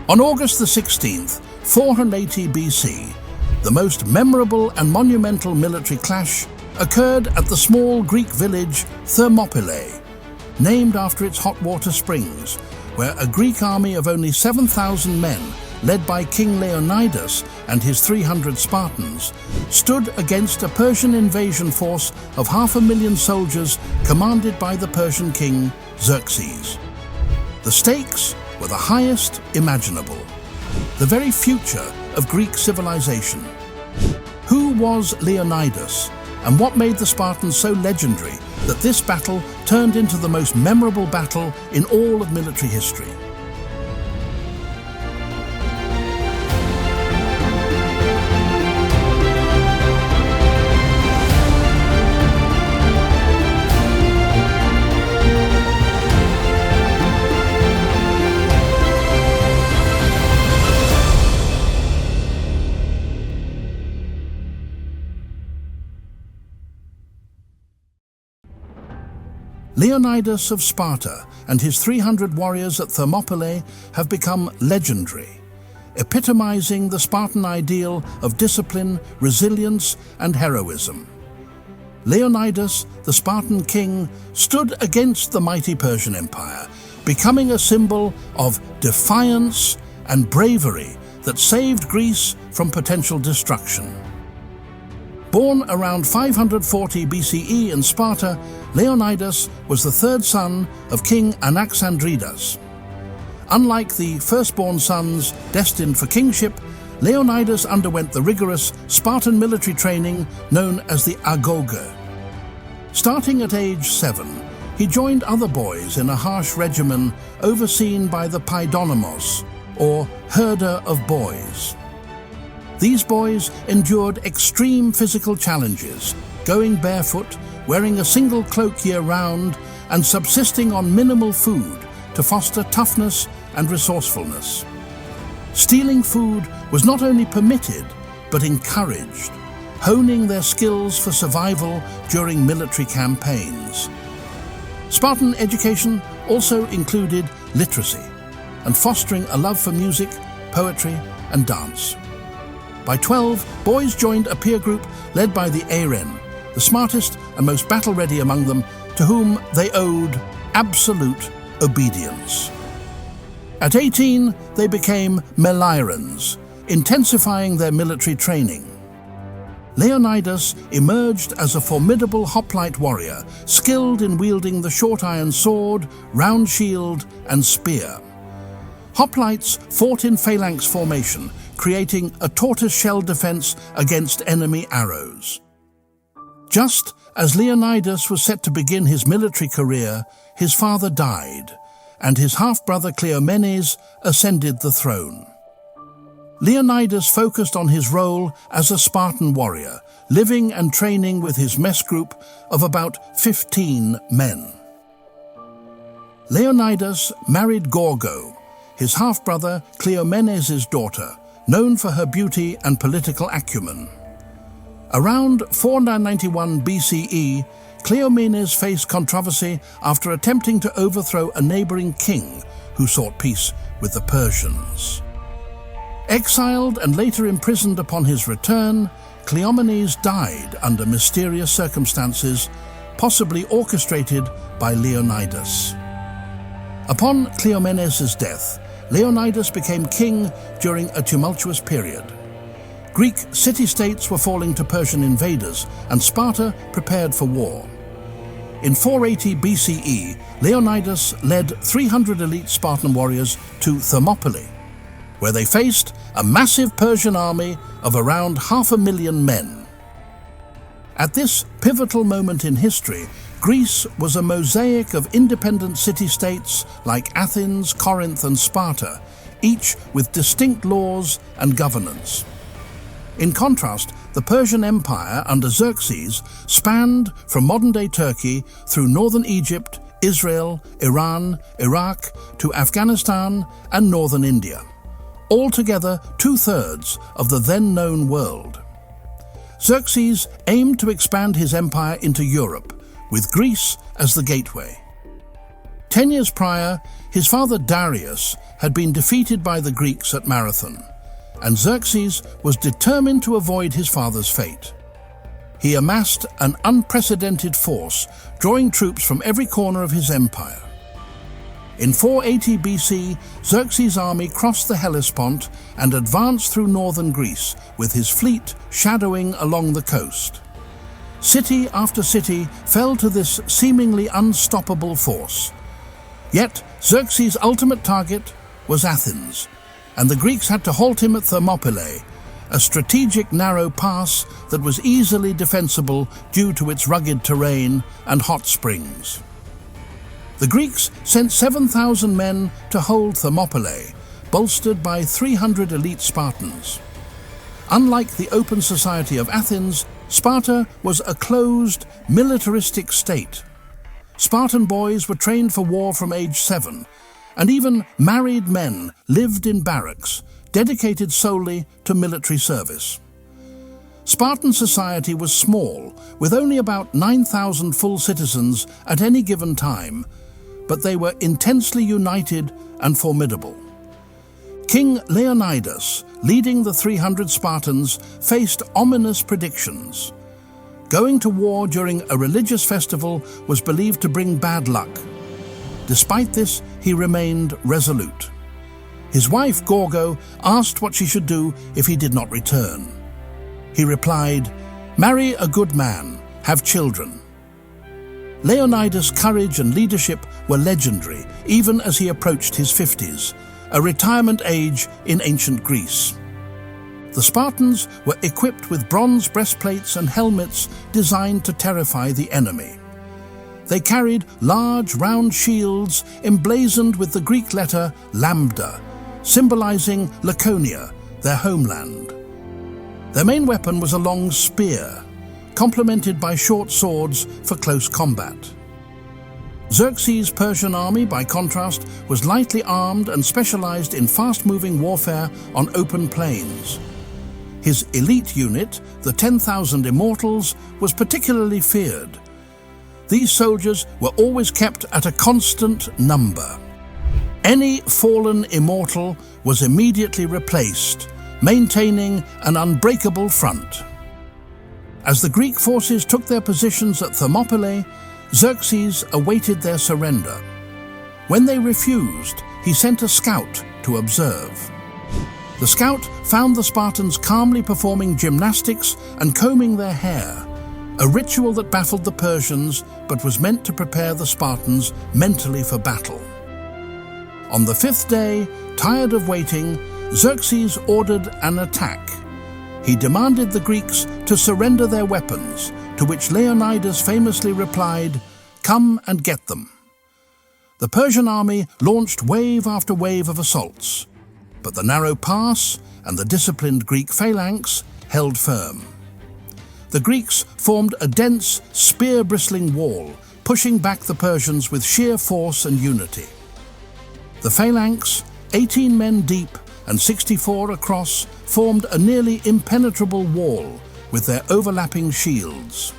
On August the 16th, 480 BC, the most memorable and monumental military clash occurred at the small Greek village Thermopylae, named after its hot water springs, where a Greek army of only 7,000 men, led by King Leonidas and his 300 Spartans, stood against a Persian invasion force of 500,000 soldiers commanded by the Persian king Xerxes. The stakes were the highest imaginable, the very future of Greek civilization. Who was Leonidas, and what made the Spartans so legendary that this battle turned into the most memorable battle in all of military history? Leonidas of Sparta and his 300 warriors at Thermopylae have become legendary, epitomizing the Spartan ideal of discipline, resilience, and heroism. Leonidas, the Spartan king, stood against the mighty Persian Empire, becoming a symbol of defiance and bravery that saved Greece from potential destruction. Born around 540 BCE in Sparta, Leonidas was the third son of King Anaxandridas. Unlike the firstborn sons destined for kingship, Leonidas underwent the rigorous Spartan military training known as the agoge. Starting at age 7, he joined other boys in a harsh regimen overseen by the paidonomos, or herder of boys. These boys endured extreme physical challenges, going barefoot, wearing a single cloak year-round, and subsisting on minimal food to foster toughness and resourcefulness. Stealing food was not only permitted, but encouraged, honing their skills for survival during military campaigns. Spartan education also included literacy and fostering a love for music, poetry, and dance. By 12, boys joined a peer group led by the Aren, the smartest and most battle-ready among them, to whom they owed absolute obedience. At 18, they became Melirans, intensifying their military training. Leonidas emerged as a formidable hoplite warrior, skilled in wielding the short iron sword, round shield, and spear. Hoplites fought in phalanx formation, creating a tortoise-shell defense against enemy arrows. Just as Leonidas was set to begin his military career, his father died, and his half-brother Cleomenes ascended the throne. Leonidas focused on his role as a Spartan warrior, living and training with his mess group of about 15 men. Leonidas married Gorgo, his half-brother Cleomenes' daughter, known for her beauty and political acumen. Around 491 BCE, Cleomenes faced controversy after attempting to overthrow a neighboring king who sought peace with the Persians. Exiled and later imprisoned upon his return, Cleomenes died under mysterious circumstances, possibly orchestrated by Leonidas. Upon Cleomenes' death, Leonidas became king during a tumultuous period. Greek city-states were falling to Persian invaders, and Sparta prepared for war. In 480 BCE, Leonidas led 300 elite Spartan warriors to Thermopylae, where they faced a massive Persian army of around 500,000 men. At this pivotal moment in history, Greece was a mosaic of independent city-states like Athens, Corinth, and Sparta, each with distinct laws and governance. In contrast, the Persian Empire under Xerxes spanned from modern-day Turkey through northern Egypt, Israel, Iran, Iraq, to Afghanistan and northern India, altogether 2/3 of the then-known world. Xerxes aimed to expand his empire into Europe, with Greece as the gateway. 10 years prior, his father Darius had been defeated by the Greeks at Marathon, and Xerxes was determined to avoid his father's fate. He amassed an unprecedented force, drawing troops from every corner of his empire. In 480 BC, Xerxes' army crossed the Hellespont and advanced through northern Greece, with his fleet shadowing along the coast. City after city fell to this seemingly unstoppable force. Yet Xerxes' ultimate target was Athens, and the Greeks had to halt him at Thermopylae, a strategic narrow pass that was easily defensible due to its rugged terrain and hot springs. The Greeks sent 7,000 men to hold Thermopylae, bolstered by 300 elite Spartans. Unlike the open society of Athens, Sparta was a closed, militaristic state. Spartan boys were trained for war from age 7, and even married men lived in barracks, dedicated solely to military service. Spartan society was small, with only about 9,000 full citizens at any given time, but they were intensely united and formidable. King Leonidas, leading the 300 Spartans, faced ominous predictions. Going to war during a religious festival was believed to bring bad luck. Despite this, he remained resolute. His wife, Gorgo, asked what she should do if he did not return. He replied, "Marry a good man, have children." Leonidas' courage and leadership were legendary, even as he approached his 50s, a retirement age in ancient Greece. The Spartans were equipped with bronze breastplates and helmets designed to terrify the enemy. They carried large, round shields emblazoned with the Greek letter lambda, symbolizing Laconia, their homeland. Their main weapon was a long spear, complemented by short swords for close combat. Xerxes' Persian army, by contrast, was lightly armed and specialized in fast-moving warfare on open plains. His elite unit, the 10,000 Immortals, was particularly feared. These soldiers were always kept at a constant number. Any fallen immortal was immediately replaced, maintaining an unbreakable front. As the Greek forces took their positions at Thermopylae, Xerxes awaited their surrender. When they refused, he sent a scout to observe. The scout found the Spartans calmly performing gymnastics and combing their hair, a ritual that baffled the Persians but was meant to prepare the Spartans mentally for battle. On the 5th day, tired of waiting, Xerxes ordered an attack. He demanded the Greeks to surrender their weapons, to which Leonidas famously replied, "Come and get them." The Persian army launched wave after wave of assaults, but the narrow pass and the disciplined Greek phalanx held firm. The Greeks formed a dense, spear-bristling wall, pushing back the Persians with sheer force and unity. The phalanx, 18 men deep and 64 across, formed a nearly impenetrable wall with their overlapping shields.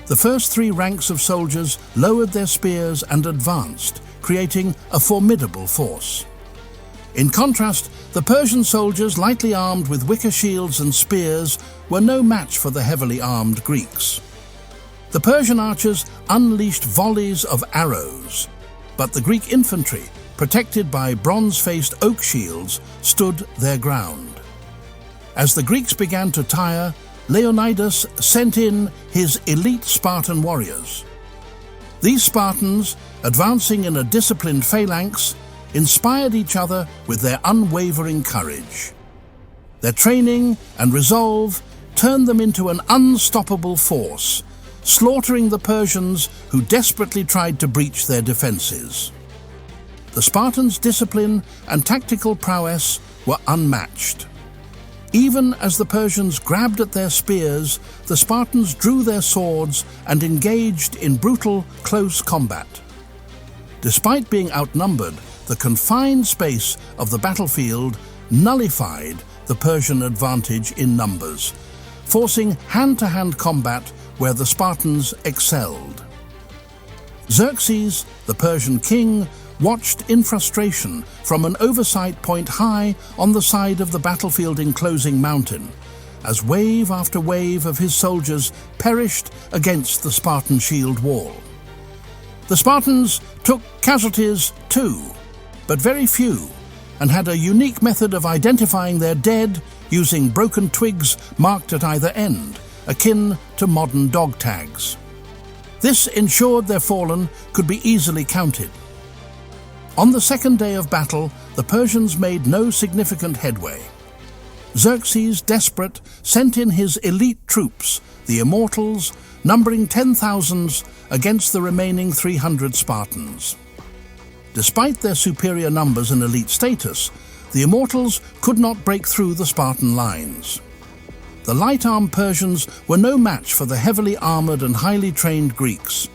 The first 3 ranks of soldiers lowered their spears and advanced, creating a formidable force. In contrast, the Persian soldiers, lightly armed with wicker shields and spears, were no match for the heavily armed Greeks. The Persian archers unleashed volleys of arrows, but the Greek infantry, protected by bronze-faced oak shields, stood their ground. As the Greeks began to tire, Leonidas sent in his elite Spartan warriors. These Spartans, advancing in a disciplined phalanx, inspired each other with their unwavering courage. Their training and resolve turned them into an unstoppable force, slaughtering the Persians who desperately tried to breach their defenses. The Spartans' discipline and tactical prowess were unmatched. Even as the Persians grabbed at their spears, the Spartans drew their swords and engaged in brutal, close combat. Despite being outnumbered, the confined space of the battlefield nullified the Persian advantage in numbers, forcing hand-to-hand combat where the Spartans excelled. Xerxes, the Persian king, watched in frustration from an oversight point high on the side of the battlefield-enclosing mountain, as wave after wave of his soldiers perished against the Spartan shield wall. The Spartans took casualties too, but very few, and had a unique method of identifying their dead using broken twigs marked at either end, akin to modern dog tags. This ensured their fallen could be easily counted. On the second day of battle, the Persians made no significant headway. Xerxes, desperate, sent in his elite troops, the Immortals, numbering 10,000s against the remaining 300 Spartans. Despite their superior numbers and elite status, the Immortals could not break through the Spartan lines. The light-armed Persians were no match for the heavily armored and highly trained Greeks.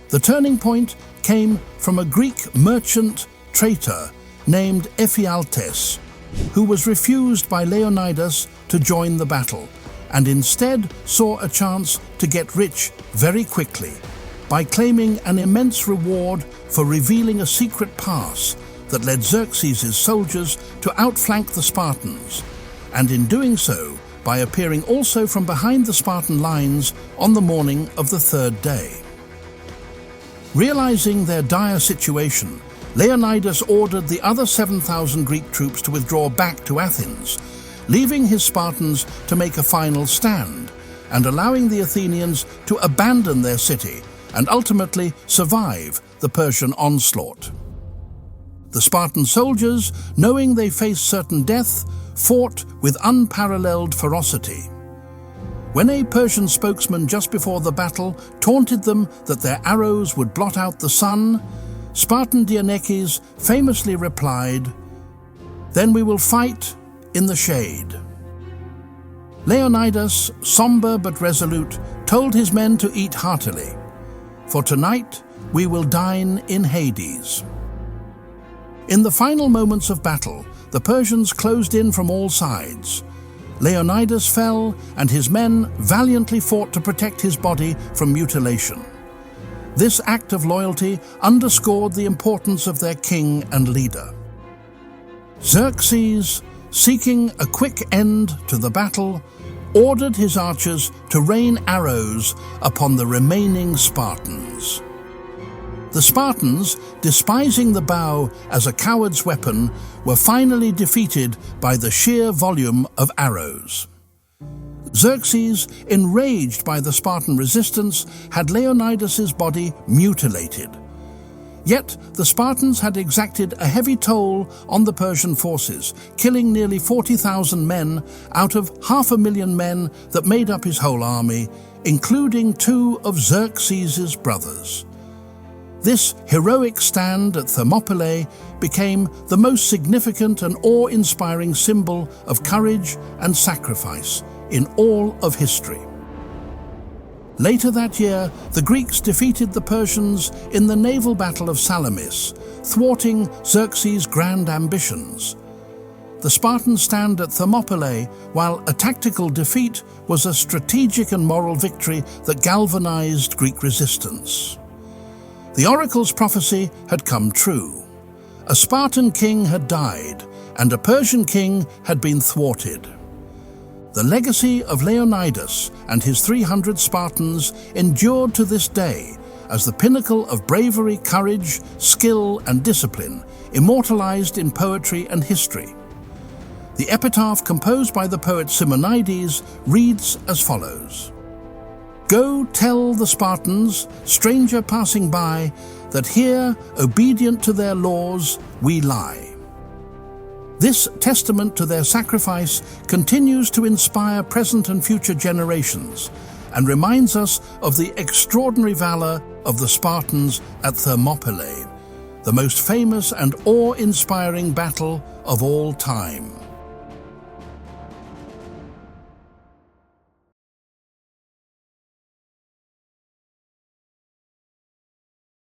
The turning point came from a Greek merchant traitor named Ephialtes, who was refused by Leonidas to join the battle, and instead saw a chance to get rich very quickly by claiming an immense reward for revealing a secret pass that led Xerxes' soldiers to outflank the Spartans, and in doing so, by appearing also from behind the Spartan lines on the morning of the third day. Realizing their dire situation, Leonidas ordered the other 7,000 Greek troops to withdraw back to Athens, leaving his Spartans to make a final stand, and allowing the Athenians to abandon their city and ultimately survive the Persian onslaught. The Spartan soldiers, knowing they faced certain death, fought with unparalleled ferocity. When a Persian spokesman just before the battle taunted them that their arrows would blot out the sun, Spartan Dienekes famously replied, "Then we will fight in the shade." Leonidas, somber but resolute, told his men to eat heartily, "For tonight we will dine in Hades." In the final moments of battle, the Persians closed in from all sides. Leonidas fell, and his men valiantly fought to protect his body from mutilation. This act of loyalty underscored the importance of their king and leader. Xerxes, seeking a quick end to the battle, ordered his archers to rain arrows upon the remaining Spartans. The Spartans, despising the bow as a coward's weapon, were finally defeated by the sheer volume of arrows. Xerxes, enraged by the Spartan resistance, had Leonidas's body mutilated. Yet the Spartans had exacted a heavy toll on the Persian forces, killing nearly 40,000 men out of 500,000 men that made up his whole army, including 2 of Xerxes' brothers. This heroic stand at Thermopylae became the most significant and awe-inspiring symbol of courage and sacrifice in all of history. Later that year, the Greeks defeated the Persians in the naval battle of Salamis, thwarting Xerxes' grand ambitions. The Spartan stand at Thermopylae, while a tactical defeat, was a strategic and moral victory that galvanized Greek resistance. The oracle's prophecy had come true. A Spartan king had died, and a Persian king had been thwarted. The legacy of Leonidas and his 300 Spartans endured to this day as the pinnacle of bravery, courage, skill, and discipline, immortalized in poetry and history. The epitaph composed by the poet Simonides reads as follows: "Go tell the Spartans, stranger passing by, that here, obedient to their laws, we lie." This testament to their sacrifice continues to inspire present and future generations and reminds us of the extraordinary valor of the Spartans at Thermopylae, the most famous and awe-inspiring battle of all time.